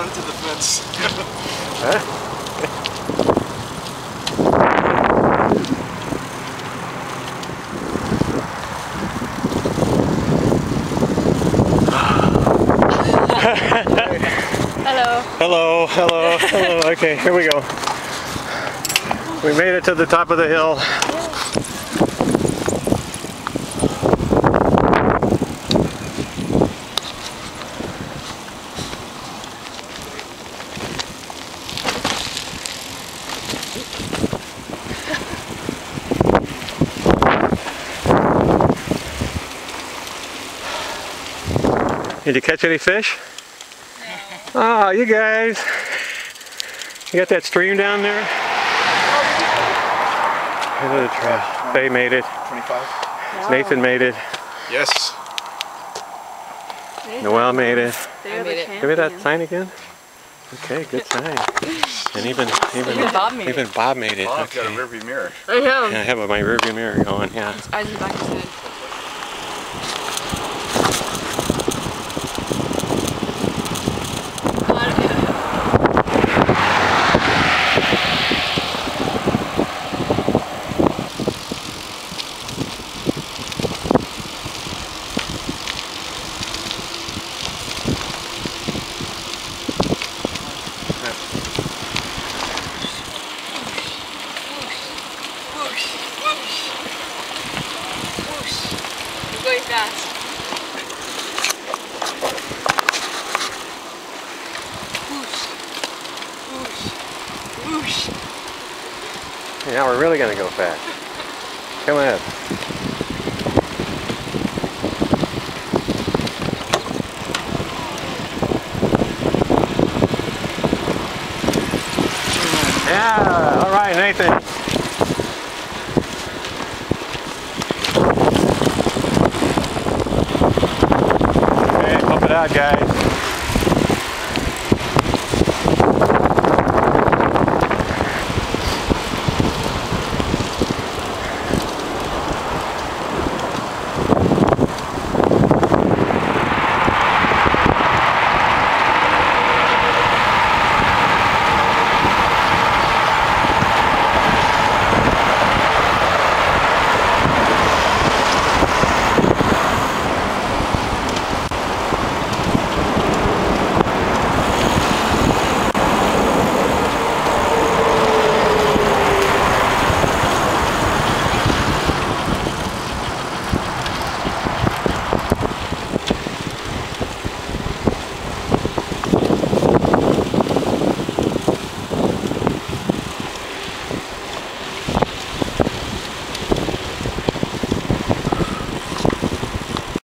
run to the fence. Huh? Hello. Hello, hello, hello. Okay, here we go. We made it to the top of the hill. Did you catch any fish? No. Oh, you guys. You got that stream down there? Into the trail. They made it. 25. Wow. Nathan made it. Yes. Noelle made it. I made it. Give me that sign again. Okay, good sign. And even Bob made it. Bob's Okay. got a rearview mirror. I know. Yeah, I have my rearview mirror going. Yeah. His eyes in the back of his head. Going fast. Whoosh. Whoosh. Whoosh. Yeah, we're really gonna go fast. Come ahead. Yeah, all right, Nathan. Okay, pump it out, guys.